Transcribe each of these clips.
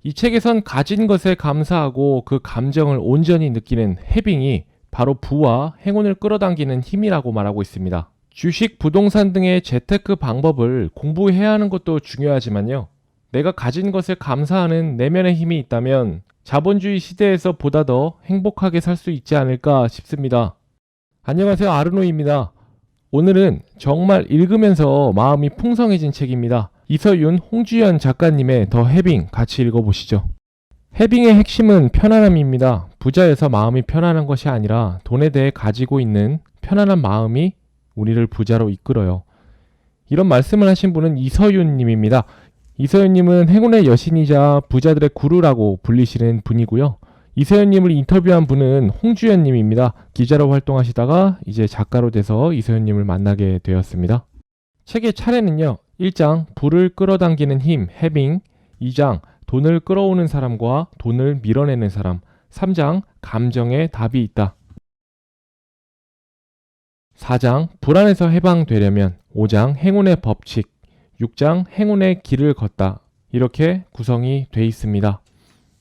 이 책에선 가진 것에 감사하고 그 감정을 온전히 느끼는 해빙이 바로 부와 행운을 끌어당기는 힘이라고 말하고 있습니다. 주식, 부동산 등의 재테크 방법을 공부해야 하는 것도 중요하지만요. 내가 가진 것에 감사하는 내면의 힘이 있다면 자본주의 시대에서 보다 더 행복하게 살 수 있지 않을까 싶습니다. 안녕하세요, 아르노입니다. 오늘은 정말 읽으면서 마음이 풍성해진 책입니다. 이서윤, 홍주연 작가님의 더 해빙 같이 읽어보시죠. 해빙의 핵심은 편안함입니다. 부자여서 마음이 편안한 것이 아니라 돈에 대해 가지고 있는 편안한 마음이 우리를 부자로 이끌어요. 이런 말씀을 하신 분은 이서윤 님입니다. 이서윤 님은 행운의 여신이자 부자들의 구루라고 불리시는 분이고요. 이서윤 님을 인터뷰한 분은 홍주연 님입니다. 기자로 활동하시다가 이제 작가로 돼서 이서윤 님을 만나게 되었습니다. 책의 차례는요. 1장 부를 끌어당기는 힘, 해빙, 2장 돈을 끌어오는 사람과 돈을 밀어내는 사람, 3장 감정에 답이 있다, 4장 불안에서 해방되려면, 5장 행운의 법칙, 6장 행운의 길을 걷다, 이렇게 구성이 되어 있습니다.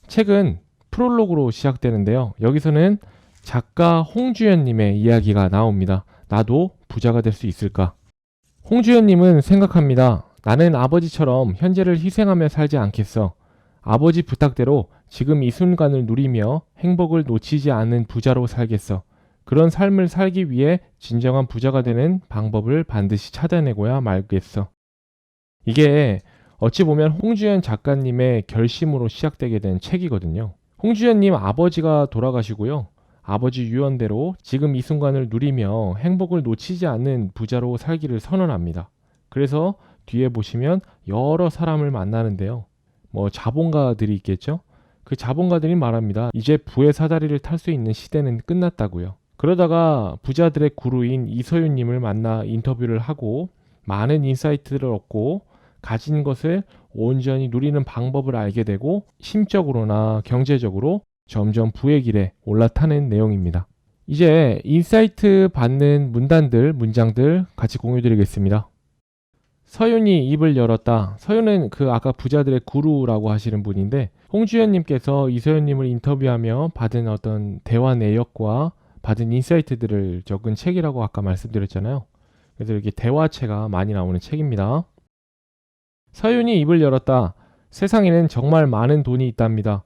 책은 프롤로그로 시작되는데요. 여기서는 작가 홍주연님의 이야기가 나옵니다. 나도 부자가 될 수 있을까? 홍주연님은 생각합니다. 나는 아버지처럼 현재를 희생하며 살지 않겠어. 아버지 부탁대로 지금 이 순간을 누리며 행복을 놓치지 않는 부자로 살겠어. 그런 삶을 살기 위해 진정한 부자가 되는 방법을 반드시 찾아내고야 말겠어. 이게 어찌 보면 홍주연 작가님의 결심으로 시작되게 된 책이거든요. 홍주연님 아버지가 돌아가시고요. 아버지 유언대로 지금 이 순간을 누리며 행복을 놓치지 않는 부자로 살기를 선언합니다. 그래서 뒤에 보시면 여러 사람을 만나는데요. 자본가들이 있겠죠? 그 자본가들이 말합니다. 이제 부의 사다리를 탈 수 있는 시대는 끝났다고요. 그러다가 부자들의 구루인 이서윤님을 만나 인터뷰를 하고 많은 인사이트를 얻고 가진 것을 온전히 누리는 방법을 알게 되고 심적으로나 경제적으로 점점 부의 길에 올라타는 내용입니다. 이제 인사이트 받는 문장들 같이 공유드리겠습니다. 서윤이 입을 열었다. 서윤은 아까 부자들의 구루라고 하시는 분인데 홍주연님께서 이서윤님을 인터뷰하며 받은 어떤 대화 내역과 받은 인사이트들을 적은 책이라고 아까 말씀드렸잖아요. 그래서 이렇게 대화체가 많이 나오는 책입니다. 서윤이 입을 열었다. 세상에는 정말 많은 돈이 있답니다.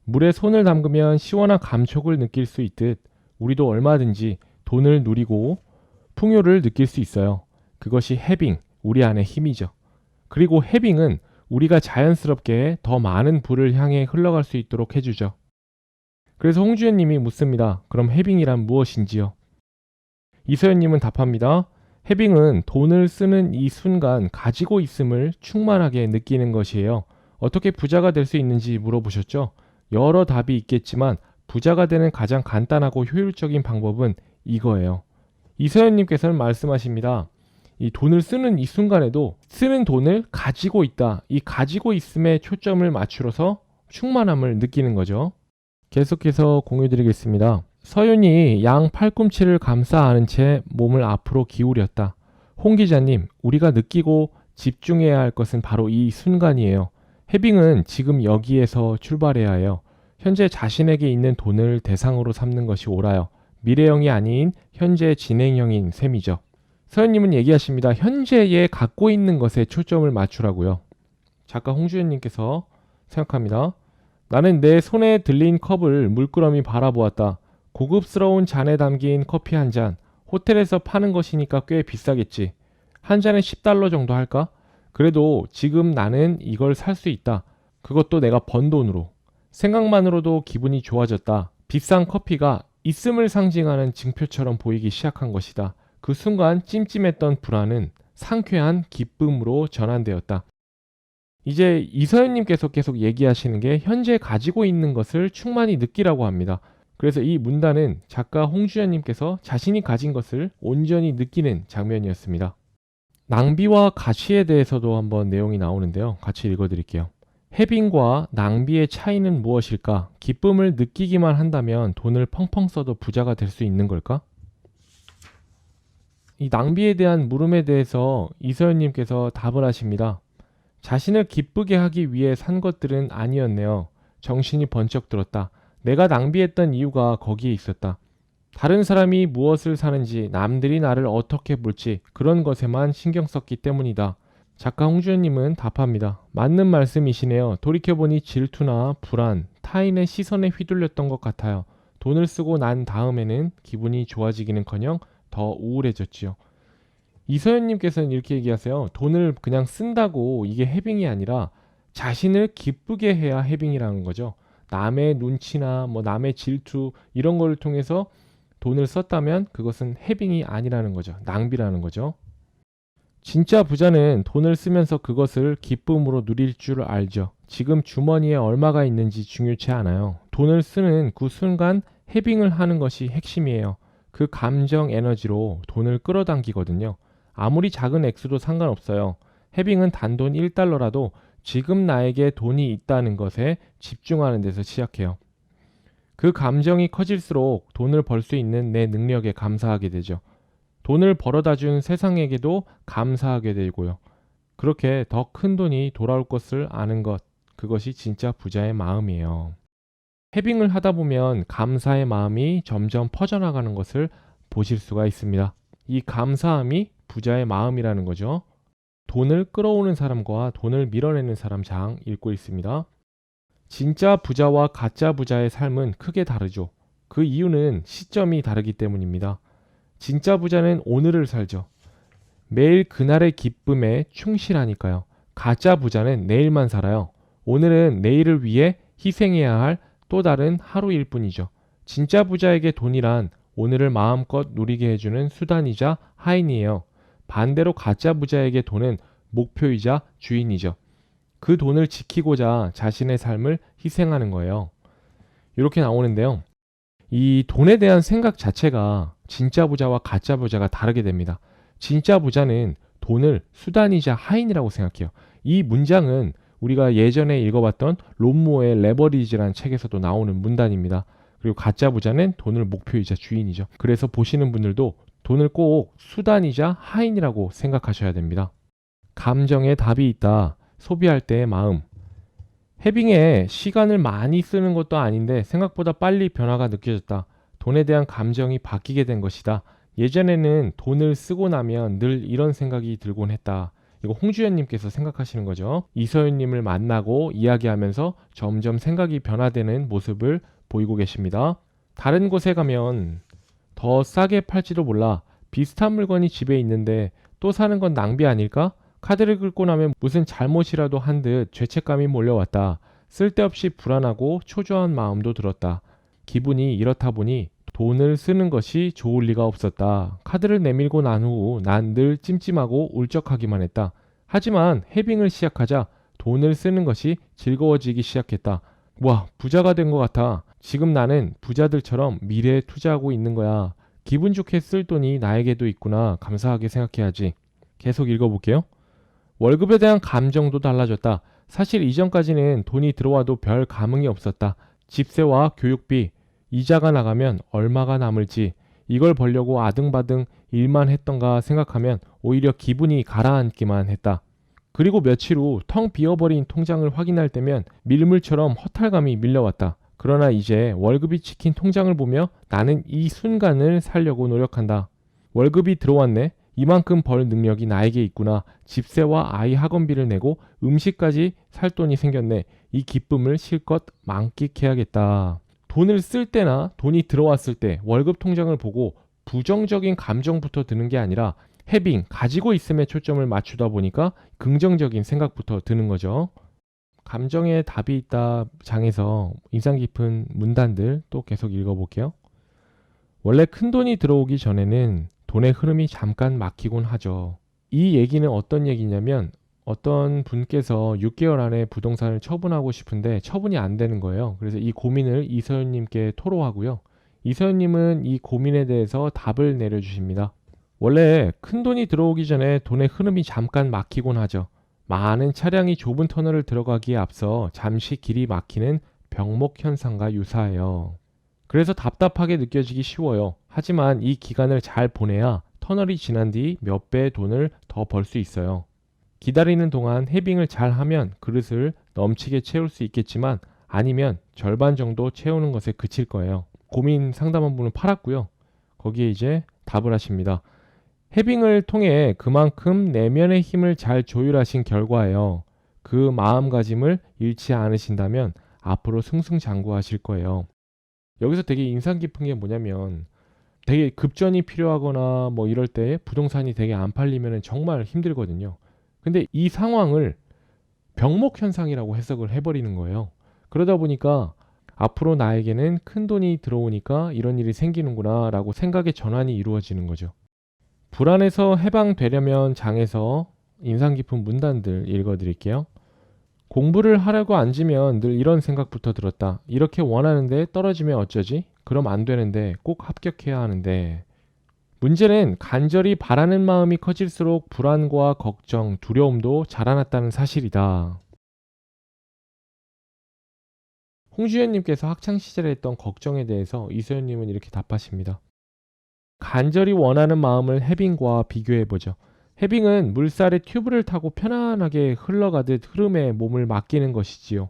물에 손을 담그면 시원한 감촉을 느낄 수 있듯 우리도 얼마든지 돈을 누리고 풍요를 느낄 수 있어요. 그것이 해빙, 우리 안의 힘이죠. 그리고 해빙은 우리가 자연스럽게 더 많은 부를 향해 흘러갈 수 있도록 해주죠. 그래서 홍주연 님이 묻습니다. 그럼 해빙이란 무엇인지요? 이서연 님은 답합니다. 해빙은 돈을 쓰는 이 순간 가지고 있음을 충만하게 느끼는 것이에요. 어떻게 부자가 될 수 있는지 물어보셨죠? 여러 답이 있겠지만 부자가 되는 가장 간단하고 효율적인 방법은 이거예요. 이서연 님께서는 말씀하십니다. 이 돈을 쓰는 이 순간에도 쓰는 돈을 가지고 있다. 이 가지고 있음에 초점을 맞추어서 충만함을 느끼는 거죠. 계속해서 공유드리겠습니다. 서윤이 양 팔꿈치를 감싸 안은 채 몸을 앞으로 기울였다. 홍 기자님, 우리가 느끼고 집중해야 할 것은 바로 이 순간이에요. 해빙은 지금 여기에서 출발해야 해요. 현재 자신에게 있는 돈을 대상으로 삼는 것이 옳아요. 미래형이 아닌 현재 진행형인 셈이죠. 서윤님은 얘기하십니다. 현재에 갖고 있는 것에 초점을 맞추라고요. 작가 홍주연님께서 생각합니다. 나는 내 손에 들린 컵을 물끄러미 바라보았다. 고급스러운 잔에 담긴 커피 한 잔. 호텔에서 파는 것이니까 꽤 비싸겠지. 한 잔에 $10 정도 할까? 그래도 지금 나는 이걸 살 수 있다. 그것도 내가 번 돈으로. 생각만으로도 기분이 좋아졌다. 비싼 커피가 있음을 상징하는 증표처럼 보이기 시작한 것이다. 그 순간 찜찜했던 불안은 상쾌한 기쁨으로 전환되었다. 이제 이서연님께서 계속 얘기하시는 게 현재 가지고 있는 것을 충만히 느끼라고 합니다. 그래서 이 문단은 작가 홍주연님께서 자신이 가진 것을 온전히 느끼는 장면이었습니다. 낭비와 가치에 대해서도 한번 내용이 나오는데요. 같이 읽어드릴게요. 해빙과 낭비의 차이는 무엇일까? 기쁨을 느끼기만 한다면 돈을 펑펑 써도 부자가 될 수 있는 걸까? 이 낭비에 대한 물음에 대해서 이서연님께서 답을 하십니다. 자신을 기쁘게 하기 위해 산 것들은 아니었네요. 정신이 번쩍 들었다. 내가 낭비했던 이유가 거기에 있었다. 다른 사람이 무엇을 사는지, 남들이 나를 어떻게 볼지 그런 것에만 신경 썼기 때문이다. 작가 홍주연님은 답합니다. 맞는 말씀이시네요. 돌이켜보니 질투나 불안, 타인의 시선에 휘둘렸던 것 같아요. 돈을 쓰고 난 다음에는 기분이 좋아지기는커녕 더 우울해졌지요. 이서연님께서는 이렇게 얘기하세요. 돈을 그냥 쓴다고 이게 해빙이 아니라 자신을 기쁘게 해야 해빙이라는 거죠. 남의 눈치나 뭐 남의 질투 이런 걸 통해서 돈을 썼다면 그것은 해빙이 아니라는 거죠. 낭비라는 거죠. 진짜 부자는 돈을 쓰면서 그것을 기쁨으로 누릴 줄 알죠. 지금 주머니에 얼마가 있는지 중요치 않아요. 돈을 쓰는 그 순간 해빙을 하는 것이 핵심이에요. 그 감정 에너지로 돈을 끌어당기거든요. 아무리 작은 액수도 상관없어요. 해빙은 단돈 1달러라도 지금 나에게 돈이 있다는 것에 집중하는 데서 시작해요. 그 감정이 커질수록 돈을 벌 수 있는 내 능력에 감사하게 되죠. 돈을 벌어다 준 세상에게도 감사하게 되고요. 그렇게 더 큰 돈이 돌아올 것을 아는 것, 그것이 진짜 부자의 마음이에요. 해빙을 하다 보면 감사의 마음이 점점 퍼져나가는 것을 보실 수가 있습니다. 이 감사함이 부자의 마음이라는 거죠. 돈을 끌어오는 사람과 돈을 밀어내는 사람 장 읽고 있습니다. 진짜 부자와 가짜 부자의 삶은 크게 다르죠. 그 이유는 시점이 다르기 때문입니다. 진짜 부자는 오늘을 살죠. 매일 그날의 기쁨에 충실하니까요. 가짜 부자는 내일만 살아요. 오늘은 내일을 위해 희생해야 할 또 다른 하루일 뿐이죠. 진짜 부자에게 돈이란 오늘을 마음껏 누리게 해주는 수단이자 하인이에요. 반대로 가짜 부자에게 돈은 목표이자 주인이죠. 그 돈을 지키고자 자신의 삶을 희생하는 거예요. 이렇게 나오는데요. 이 돈에 대한 생각 자체가 진짜 부자와 가짜 부자가 다르게 됩니다. 진짜 부자는 돈을 수단이자 하인이라고 생각해요. 이 문장은 우리가 예전에 읽어봤던 론모의 레버리지라는 책에서도 나오는 문단입니다. 그리고 가짜 부자는 돈을 목표이자 주인이죠. 그래서 보시는 분들도 돈을 꼭 수단이자 하인이라고 생각하셔야 됩니다. 감정에 답이 있다. 소비할 때의 마음. 해빙에 시간을 많이 쓰는 것도 아닌데 생각보다 빨리 변화가 느껴졌다. 돈에 대한 감정이 바뀌게 된 것이다. 예전에는 돈을 쓰고 나면 늘 이런 생각이 들곤 했다. 이거 홍주연님께서 생각하시는 거죠. 이서연님을 만나고 이야기하면서 점점 생각이 변화되는 모습을 보이고 계십니다. 다른 곳에 가면 더 싸게 팔지도 몰라. 비슷한 물건이 집에 있는데 또 사는 건 낭비 아닐까? 카드를 긁고 나면 무슨 잘못이라도 한 듯 죄책감이 몰려왔다. 쓸데없이 불안하고 초조한 마음도 들었다. 기분이 이렇다 보니 돈을 쓰는 것이 좋을 리가 없었다. 카드를 내밀고 난 후 난 늘 찜찜하고 울적하기만 했다. 하지만 해빙을 시작하자 돈을 쓰는 것이 즐거워지기 시작했다. 와, 부자가 된 것 같아. 지금 나는 부자들처럼 미래에 투자하고 있는 거야. 기분 좋게 쓸 돈이 나에게도 있구나. 감사하게 생각해야지. 계속 읽어볼게요. 월급에 대한 감정도 달라졌다. 사실 이전까지는 돈이 들어와도 별 감흥이 없었다. 집세와 교육비, 이자가 나가면 얼마가 남을지 이걸 벌려고 아등바등 일만 했던가 생각하면 오히려 기분이 가라앉기만 했다. 그리고 며칠 후 텅 비어버린 통장을 확인할 때면 밀물처럼 허탈감이 밀려왔다. 그러나 이제 월급이 찍힌 통장을 보며 나는 이 순간을 살려고 노력한다. 월급이 들어왔네. 이만큼 벌 능력이 나에게 있구나. 집세와 아이 학원비를 내고 음식까지 살 돈이 생겼네. 이 기쁨을 실컷 만끽해야겠다. 돈을 쓸 때나 돈이 들어왔을 때 월급 통장을 보고 부정적인 감정부터 드는 게 아니라 해빙, 가지고 있음에 초점을 맞추다 보니까 긍정적인 생각부터 드는 거죠. 감정에 답이 있다 장에서 인상 깊은 문단들 또 계속 읽어볼게요. 원래 큰 돈이 들어오기 전에는 돈의 흐름이 잠깐 막히곤 하죠. 이 얘기는 어떤 얘기냐면 어떤 분께서 6개월 안에 부동산을 처분하고 싶은데 처분이 안 되는 거예요. 그래서 이 고민을 이서연님께 토로하고요. 이서연님은 이 고민에 대해서 답을 내려주십니다. 원래 큰 돈이 들어오기 전에 돈의 흐름이 잠깐 막히곤 하죠. 많은 차량이 좁은 터널을 들어가기에 앞서 잠시 길이 막히는 병목 현상과 유사해요. 그래서 답답하게 느껴지기 쉬워요. 하지만 이 기간을 잘 보내야 터널이 지난 뒤 몇 배의 돈을 더 벌 수 있어요. 기다리는 동안 해빙을 잘 하면 그릇을 넘치게 채울 수 있겠지만 아니면 절반 정도 채우는 것에 그칠 거예요. 고민 상담한 분은 팔았고요. 거기에 이제 답을 하십니다. 해빙을 통해 그만큼 내면의 힘을 잘 조율하신 결과예요. 그 마음가짐을 잃지 않으신다면 앞으로 승승장구하실 거예요. 여기서 되게 인상 깊은 게 뭐냐면 되게 급전이 필요하거나 뭐 이럴 때 부동산이 되게 안 팔리면 정말 힘들거든요. 근데 이 상황을 병목 현상이라고 해석을 해버리는 거예요. 그러다 보니까 앞으로 나에게는 큰 돈이 들어오니까 이런 일이 생기는구나 라고 생각의 전환이 이루어지는 거죠. 불안에서 해방되려면 장에서 인상 깊은 문단들 읽어드릴게요. 공부를 하려고 앉으면 늘 이런 생각부터 들었다. 이렇게 원하는데 떨어지면 어쩌지? 그럼 안 되는데 꼭 합격해야 하는데. 문제는 간절히 바라는 마음이 커질수록 불안과 걱정, 두려움도 자라났다는 사실이다. 홍주연님께서 학창시절에 했던 걱정에 대해서 이소연님은 이렇게 답하십니다. 간절히 원하는 마음을 해빙과 비교해보죠. 해빙은 물살에 튜브를 타고 편안하게 흘러가듯 흐름에 몸을 맡기는 것이지요.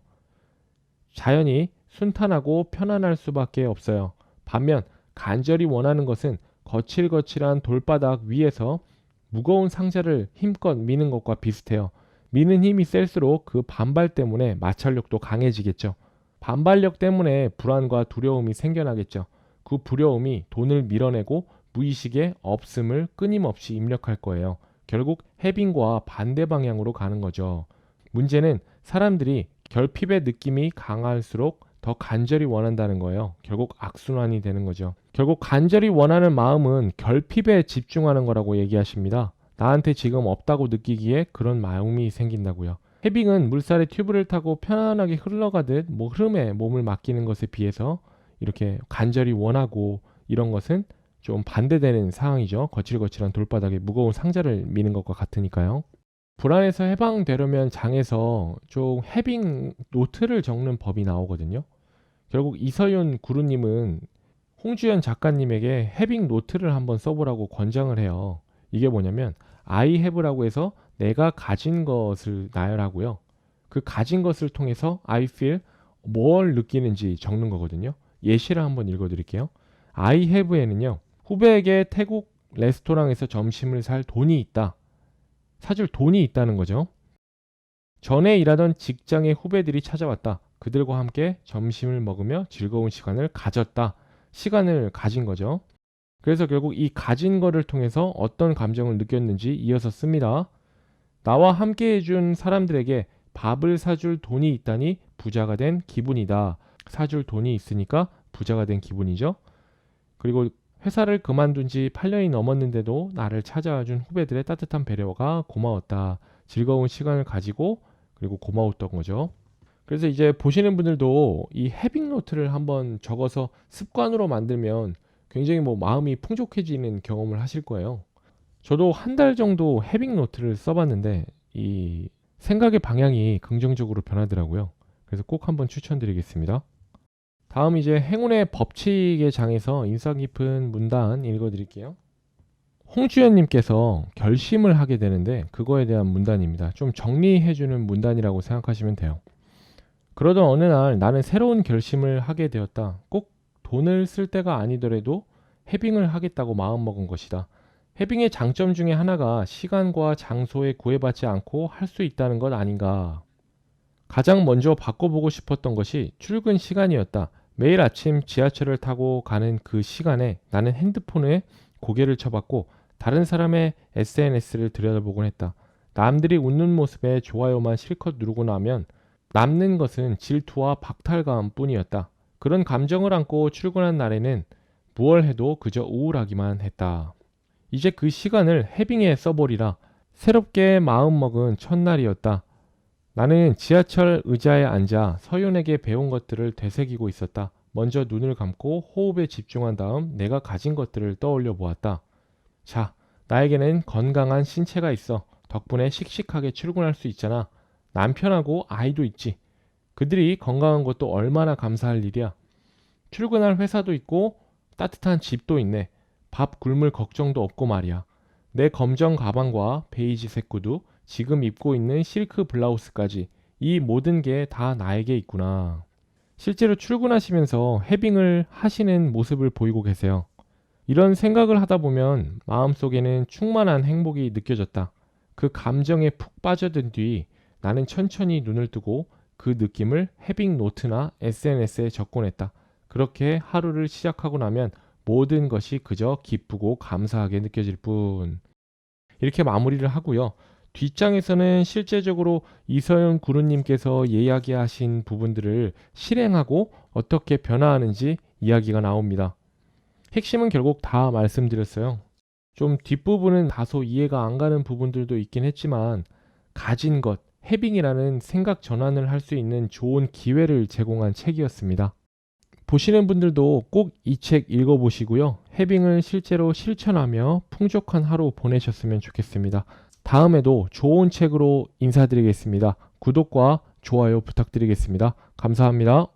자연히 순탄하고 편안할 수밖에 없어요. 반면 간절히 원하는 것은 거칠거칠한 돌바닥 위에서 무거운 상자를 힘껏 미는 것과 비슷해요. 미는 힘이 셀수록 그 반발 때문에 마찰력도 강해지겠죠. 반발력 때문에 불안과 두려움이 생겨나겠죠. 그 두려움이 돈을 밀어내고 무의식의 없음을 끊임없이 입력할 거예요. 결국 해빙과 반대 방향으로 가는 거죠. 문제는 사람들이 결핍의 느낌이 강할수록 더 간절히 원한다는 거예요. 결국 악순환이 되는 거죠. 결국 간절히 원하는 마음은 결핍에 집중하는 거라고 얘기하십니다. 나한테 지금 없다고 느끼기에 그런 마음이 생긴다고요. 해빙은 물살에 튜브를 타고 편안하게 흘러가듯 흐름에 몸을 맡기는 것에 비해서 이렇게 간절히 원하고 이런 것은 좀 반대되는 상황이죠. 거칠거칠한 돌바닥에 무거운 상자를 미는 것과 같으니까요. 불안에서 해방되려면 장에서 좀 해빙 노트를 적는 법이 나오거든요. 결국 이서윤 구루님은 홍주연 작가님에게 해빙 노트를 한번 써보라고 권장을 해요. 이게 뭐냐면 I have라고 해서 내가 가진 것을 나열하고요. 그 가진 것을 통해서 I feel 뭘 느끼는지 적는 거거든요. 예시를 한번 읽어드릴게요. I have에는요. 후배에게 태국 레스토랑에서 점심을 살 돈이 있다. 사줄 돈이 있다는 거죠. 전에 일하던 직장의 후배들이 찾아왔다. 그들과 함께 점심을 먹으며 즐거운 시간을 가졌다. 시간을 가진 거죠. 그래서 결국 이 가진 거를 통해서 어떤 감정을 느꼈는지 이어서 씁니다. 나와 함께 해준 사람들에게 밥을 사줄 돈이 있다니 부자가 된 기분이다. 사줄 돈이 있으니까 부자가 된 기분이죠. 그리고 회사를 그만둔 지 8년이 넘었는데도 나를 찾아와준 후배들의 따뜻한 배려가 고마웠다. 즐거운 시간을 가지고 그리고 고마웠던 거죠. 그래서 이제 보시는 분들도 이 해빙 노트를 한번 적어서 습관으로 만들면 굉장히 마음이 풍족해지는 경험을 하실 거예요. 저도 한 달 정도 해빙 노트를 써봤는데 이 생각의 방향이 긍정적으로 변하더라고요. 그래서 꼭 한번 추천드리겠습니다. 다음 이제 행운의 법칙의 장에서 인상 깊은 문단 읽어드릴게요. 홍주연님께서 결심을 하게 되는데 그거에 대한 문단입니다. 좀 정리해주는 문단이라고 생각하시면 돼요. 그러던 어느 날 나는 새로운 결심을 하게 되었다. 꼭 돈을 쓸 때가 아니더라도 해빙을 하겠다고 마음먹은 것이다. 해빙의 장점 중에 하나가 시간과 장소에 구애받지 않고 할 수 있다는 것 아닌가. 가장 먼저 바꿔보고 싶었던 것이 출근 시간이었다. 매일 아침 지하철을 타고 가는 그 시간에 나는 핸드폰에 고개를 쳐봤고 다른 사람의 SNS를 들여다보곤 했다. 남들이 웃는 모습에 좋아요만 실컷 누르고 나면 남는 것은 질투와 박탈감 뿐이었다. 그런 감정을 안고 출근한 날에는 무얼 해도 그저 우울하기만 했다. 이제 그 시간을 해빙에 써버리라. 새롭게 마음먹은 첫날이었다. 나는 지하철 의자에 앉아 서윤에게 배운 것들을 되새기고 있었다. 먼저 눈을 감고 호흡에 집중한 다음 내가 가진 것들을 떠올려 보았다. 자, 나에게는 건강한 신체가 있어. 덕분에 씩씩하게 출근할 수 있잖아. 남편하고 아이도 있지. 그들이 건강한 것도 얼마나 감사할 일이야. 출근할 회사도 있고 따뜻한 집도 있네. 밥 굶을 걱정도 없고 말이야. 내 검정 가방과 베이지색 구두, 지금 입고 있는 실크 블라우스까지 이 모든 게 다 나에게 있구나. 실제로 출근하시면서 헤빙을 하시는 모습을 보이고 계세요. 이런 생각을 하다 보면 마음속에는 충만한 행복이 느껴졌다. 그 감정에 푹 빠져든 뒤 나는 천천히 눈을 뜨고 그 느낌을 헤빙 노트나 SNS에 적곤했다. 그렇게 하루를 시작하고 나면 모든 것이 그저 기쁘고 감사하게 느껴질 뿐. 이렇게 마무리를 하고요. 뒷장에서는 실제적으로 이서연 구루님께서 이야기하신 부분들을 실행하고 어떻게 변화하는지 이야기가 나옵니다. 핵심은 결국 다 말씀드렸어요. 좀 뒷부분은 다소 이해가 안 가는 부분들도 있긴 했지만 가진 것, 해빙이라는 생각 전환을 할 수 있는 좋은 기회를 제공한 책이었습니다. 보시는 분들도 꼭 이 책 읽어보시고요. 해빙을 실제로 실천하며 풍족한 하루 보내셨으면 좋겠습니다. 다음에도 좋은 책으로 인사드리겠습니다. 구독과 좋아요 부탁드리겠습니다. 감사합니다.